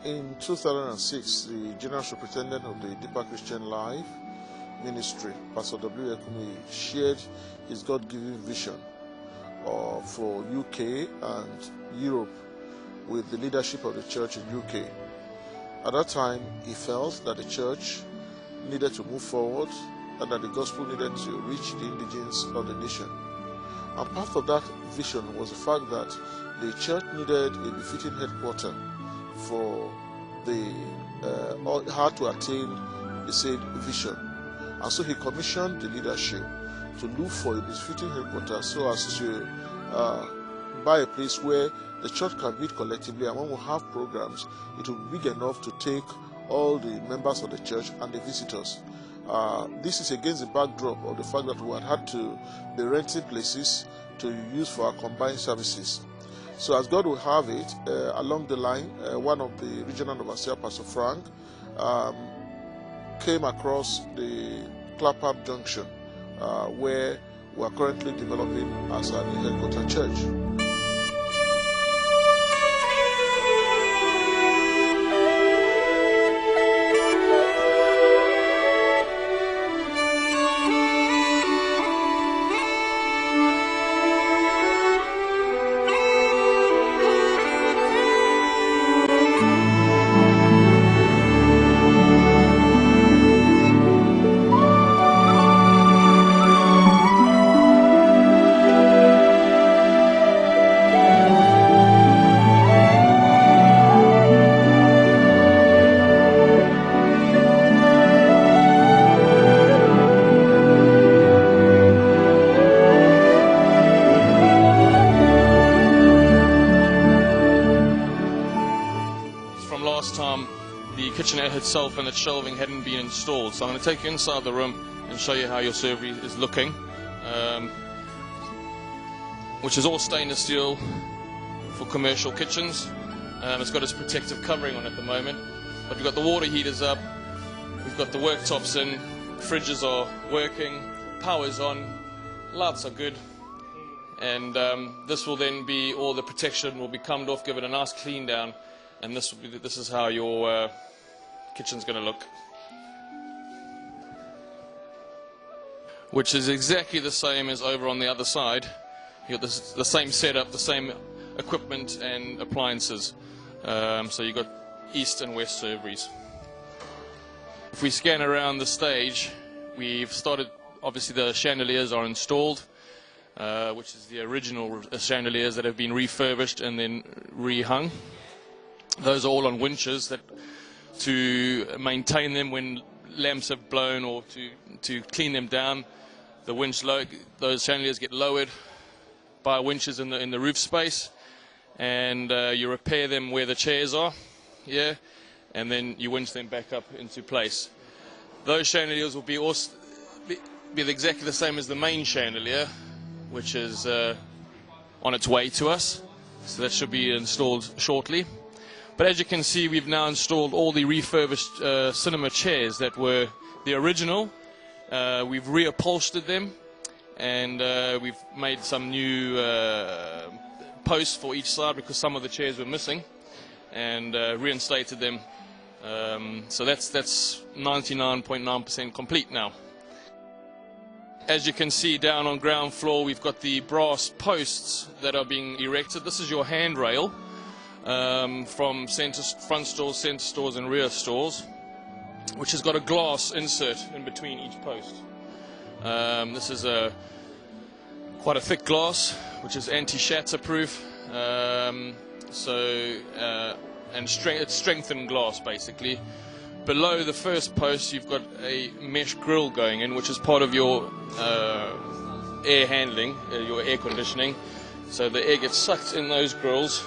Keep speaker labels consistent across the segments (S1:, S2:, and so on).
S1: In 2006, the General Superintendent of the Deeper Christian Life Ministry, Pastor W. Ekumi, shared his God-given vision for UK and Europe with the leadership of the church in UK. At that time, he felt that the church needed to move forward and that the gospel needed to reach the indigents of the nation. And part of that vision was the fact that the church needed a befitting headquarters for how to attain the said vision. And so he commissioned the leadership to look for a befitting headquarters so as to buy a place where the church can meet collectively, and when we have programs, it will be big enough to take all the members of the church and the visitors. This is against the backdrop of the fact that we had to be renting places to use for our combined services. So as God will have it, along the line, one of the regional overseer, Pastor Frank, came across the Clapham Junction, where we are currently developing as a new headquarters church.
S2: Last time the kitchenette itself and its shelving hadn't been installed, so I'm going to take you inside the room and show you how your servery is looking, which is all stainless steel for commercial kitchens. It's got its protective covering on at the moment, but we've got the water heaters up, we've got the worktops in, fridges are working, power's on, lights are good, and this will then be, all the protection will be combed off, give it a nice clean down. And this is how your kitchen's going to look, which is exactly the same as over on the other side. You got the same setup, the same equipment and appliances. So you got east and west serveries. If we scan around the stage, we've started. Obviously, the chandeliers are installed, which is the original chandeliers that have been refurbished and then rehung. Those are all on winches to maintain them when lamps have blown, or to clean them down. The winch those chandeliers get lowered by winches in the roof space, and you repair them where the chairs are, and then you winch them back up into place. Those chandeliers will be exactly the same as the main chandelier, which is on its way to us. So that should be installed shortly. But as you can see, we've now installed all the refurbished cinema chairs that were the original. We've reupholstered them, and we've made some new posts for each side because some of the chairs were missing, and reinstated them. So that's 99.9% complete now. As you can see, down on ground floor, we've got the brass posts that are being erected. This is your handrail. From front stores, center stores and rear stores, which has got a glass insert in between each post. This is quite a thick glass, which is anti-shatter proof, it's strengthened glass basically. Below the first post, you've got a mesh grill going in, which is part of your air handling, your air conditioning. So the air gets sucked in those grills,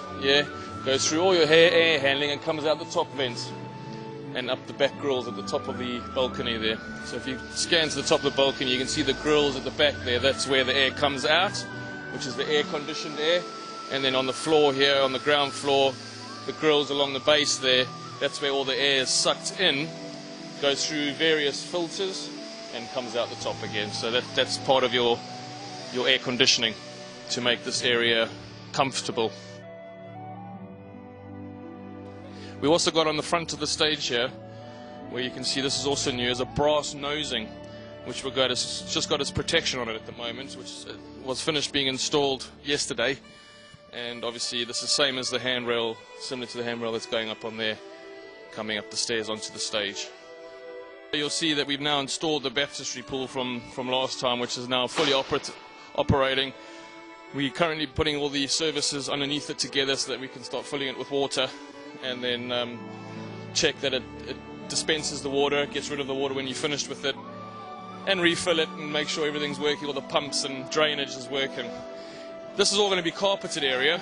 S2: goes through all your air handling and comes out the top vents and up the back grills at the top of the balcony there. So if you scan to the top of the balcony, you can see the grills at the back there. That's where the air comes out, which is the air conditioned air. And then on the floor here, on the ground floor, the grills along the base there, that's where all the air is sucked in, goes through various filters and comes out the top again. So that's part of your air conditioning to make this area comfortable. We also got on the front of the stage here, where you can see this is also new, is a brass nosing, which it's just got its protection on it at the moment, which was finished being installed yesterday. And obviously this is the same as the handrail, similar to the handrail that's going up on there, coming up the stairs onto the stage. You'll see that we've now installed the baptistry pool from last time, which is now fully operating. We're currently putting all the services underneath it together so that we can start filling it with water, and then check that it dispenses the water, gets rid of the water when you're finished with it, and refill it and make sure everything's working, all the pumps and drainage is working. This is all going to be carpeted area,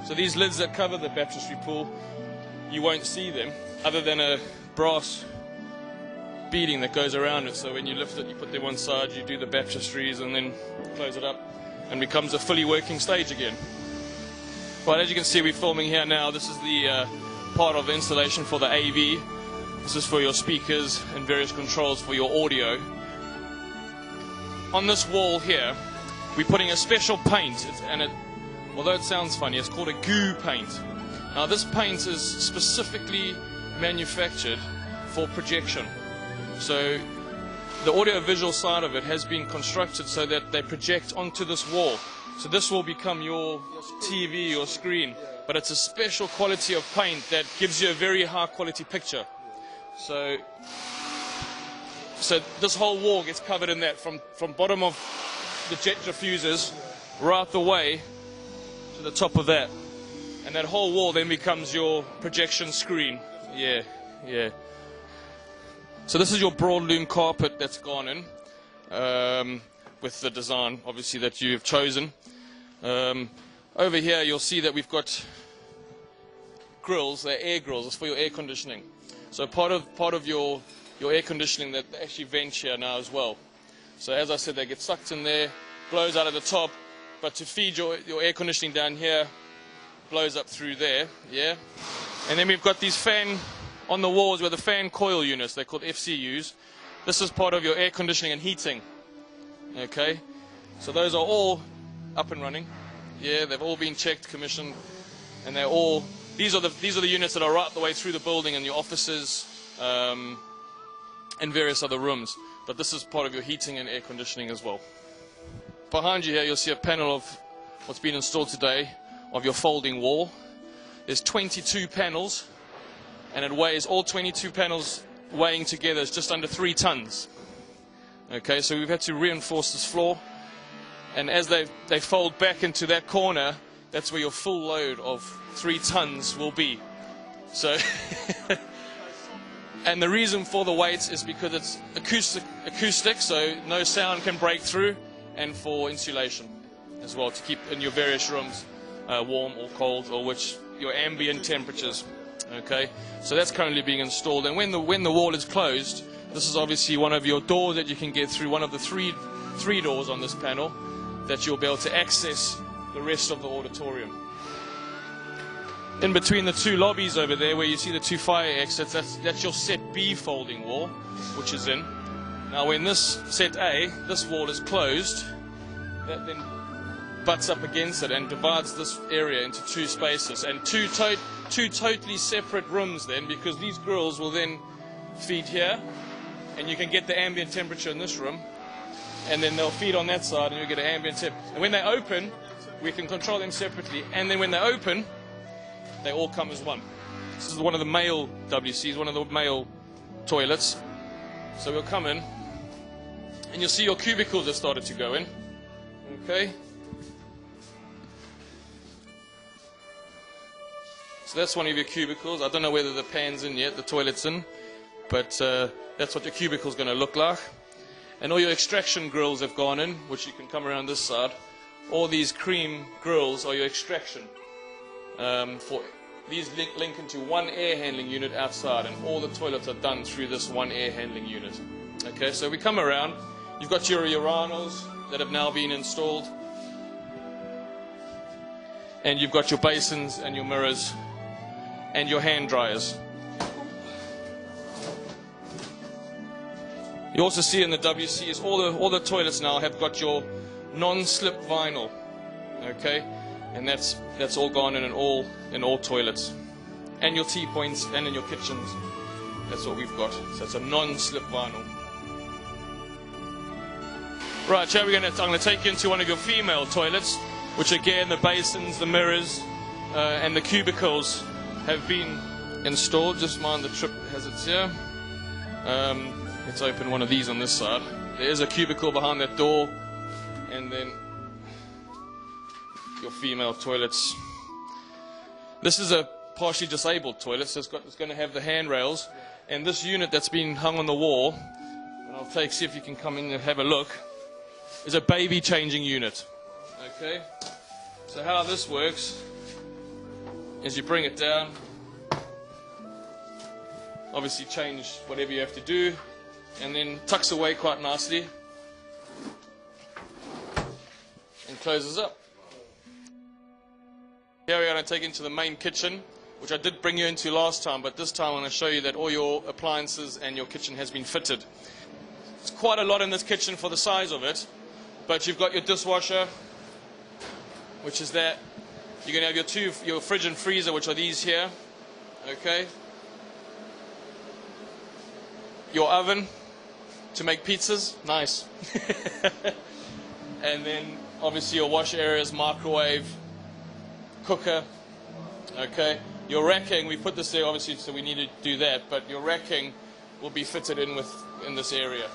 S2: so these lids that cover the baptistry pool, you won't see them other than a brass beading that goes around it. So when you lift it, you put them one side, you do the baptistries, and then close it up, and becomes a fully working stage again. Well, as you can see, we're filming here now. This is the part of the installation for the AV. This is for your speakers and various controls for your audio. On this wall here, we're putting a special paint, although it sounds funny, it's called a goo paint. Now this paint is specifically manufactured for projection. So the audio-visual side of it has been constructed so that they project onto this wall. So this will become your TV or screen, but it's a special quality of paint that gives you a very high quality picture. So this whole wall gets covered in that, from bottom of the jet diffusers right the way to the top of that, and that whole wall then becomes your projection screen. Yeah. So this is your broad loom carpet that's gone in with the design obviously that you've chosen. Over here you'll see that we've got grills. They're air grills. It's for your air conditioning. So part of your air conditioning that actually vents here now as well. So as I said, they get sucked in there, blows out of the top, but to feed your air conditioning down here, blows up through there, yeah. And then we've got these fan on the walls with the fan coil units. They're called FCUs. This is part of your air conditioning and heating. Okay, so those are all up and running. Yeah, they've all been checked, commissioned, and they're all. These are the units that are right the way through the building and your offices and various other rooms. But this is part of your heating and air conditioning as well. Behind you here, you'll see a panel of what's been installed today of your folding wall. There's 22 panels, and it weighs, all 22 panels weighing together is just under 3 tons. Okay, so we've had to reinforce this floor, and as they fold back into that corner, that's where your full load of 3 tons will be. So, and the reason for the weight is because it's acoustic, so no sound can break through, and for insulation as well, to keep in your various rooms warm or cold, or your ambient temperatures. Okay, so that's currently being installed, and when the wall is closed, this is obviously one of your doors that you can get through, one of the three doors on this panel that you'll be able to access the rest of the auditorium. In between the 2 lobbies over there, where you see the 2 fire exits, that's your set B folding wall, which is in. Now when this set A, this wall is closed, that then butts up against it and divides this area into 2 spaces, and two totally separate rooms then, because these grills will then feed here, and you can get the ambient temperature in this room, and then they'll feed on that side and you'll get an ambient temp. And when they open, we can control them separately, and then when they open, they all come as one. This is one of the male WCs, one of the male toilets. So we'll come in, and you'll see your cubicles have started to go in. Okay. So that's one of your cubicles. I don't know whether the pan's in yet, the toilet's in, but that's what your cubicle's going to look like. And all your extraction grills have gone in, which you can come around this side. All these cream grills are your extraction. These link into one air handling unit outside, and all the toilets are done through this one air handling unit. Okay, so we come around. You've got your urinals that have now been installed, and you've got your basins and your mirrors and your hand dryers. You also see in the WCs, all the toilets now have got your non-slip vinyl. Okay, and that's all gone in all toilets. and your T-points, and in your kitchens. That's what we've got. So it's a non-slip vinyl. Right, so I'm going to take you into one of your female toilets, which again, the basins, the mirrors, and the cubicles have been installed. Just mind the trip hazards here. Let's open one of these on this side. There is a cubicle behind that door, and then your female toilets. This is a partially disabled toilet, so it's going to have the handrails, and this unit that's been hung on the wall, and I'll see if you can come in and have a look, is a baby changing unit. Okay, so how this works is you bring it down, obviously change whatever you have to do, and then tucks away quite nicely and closes up. Here we are going to take into the main kitchen, which I did bring you into last time, but this time I'm going to show you that all your appliances and your kitchen has been fitted. It's quite a lot in this kitchen for the size of it, but you've got your dishwasher, which is that. You're going to have your fridge and freezer, which are these here. Okay. Your oven to make pizzas, nice. And then obviously your wash areas, microwave, cooker. Okay. Your racking, we put this there obviously, so we need to do that, but your racking will be fitted in this area.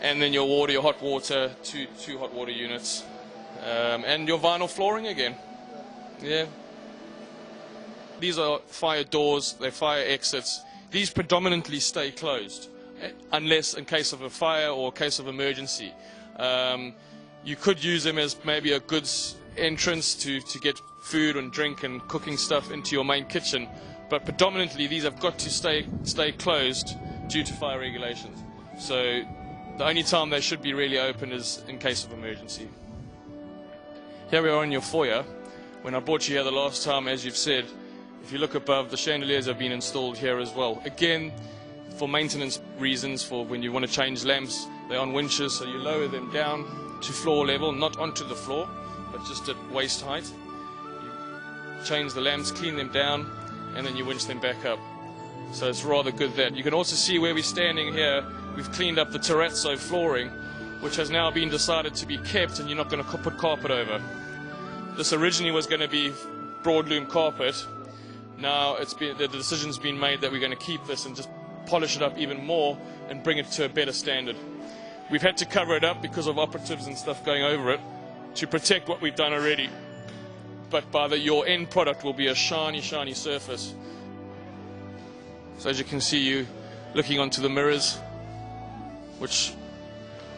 S2: And then your water, your hot water, two hot water units, and your vinyl flooring again. Yeah. These are fire doors, they're fire exits. These predominantly stay closed, unless in case of a fire or a case of emergency. You could use them as maybe a goods entrance to get food and drink and cooking stuff into your main kitchen, but predominantly these have got to stay closed due to fire regulations. So the only time they should be really open is in case of emergency. Here we are in your foyer. When I brought you here the last time, as you've said, if you look above, the chandeliers have been installed here as well. Again, for maintenance reasons, for when you want to change lamps, they're on winches, so you lower them down to floor level, not onto the floor, but just at waist height. You change the lamps, clean them down, and then you winch them back up. So it's rather good that. You can also see where we're standing here, we've cleaned up the terrazzo flooring, which has now been decided to be kept, and you're not going to put carpet over. This originally was going to be broadloom carpet. Now the decision's been made that we're going to keep this and just polish it up even more and bring it to a better standard. We've had to cover it up because of operatives and stuff going over it to protect what we've done already. But your end product will be a shiny, shiny surface. So as you can see, you looking onto the mirrors, which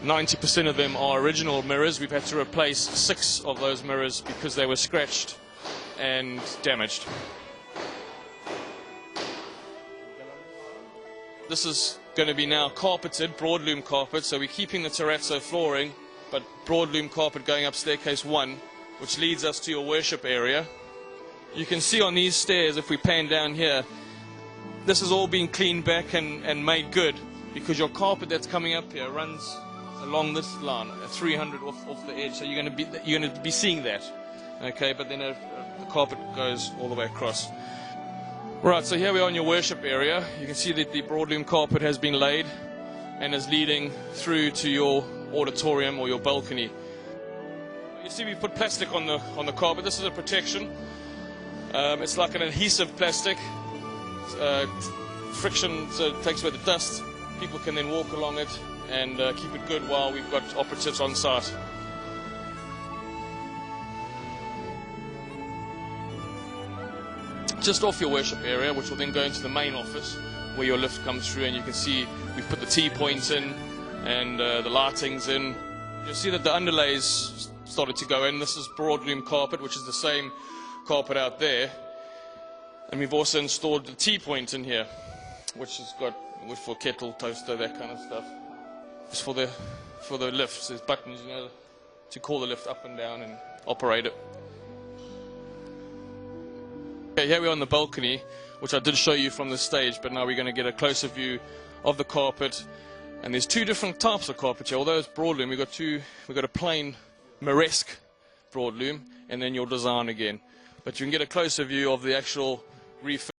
S2: 90% of them are original mirrors. We've had to replace 6 of those mirrors because they were scratched and damaged. This is going to be now carpeted, broadloom carpet, so we're keeping the terrazzo flooring, but broadloom carpet going up staircase 1, which leads us to your worship area. You can see on these stairs, if we pan down here, this has all been cleaned back and made good, because your carpet that's coming up here runs along this line, 300 off the edge, so you're going to be seeing that. Okay, but then the carpet goes all the way across. Right, so here we are in your worship area. You can see that the broadloom carpet has been laid and is leading through to your auditorium or your balcony. You see we put plastic on the carpet. This is a protection. It's like an adhesive plastic. Friction, so it takes away the dust. People can then walk along it and keep it good while we've got operatives on site. Just off your worship area, which will then go into the main office where your lift comes through, and you can see we've put the T-points in and the lighting's in. You'll see that the underlays started to go in. This is broadloom carpet, which is the same carpet out there, and we've also installed the T-point in here, which has got for kettle, toaster, that kind of stuff. It's for the lifts. There's buttons, you know, to call the lift up and down and operate it. Okay, here we are on the balcony, which I did show you from the stage, but now we're going to get a closer view of the carpet. And there's 2 different types of carpet here. Although it's broadloom, we've got a plain Moresque broadloom, and then your design again. but you can get a closer view of the actual refurb.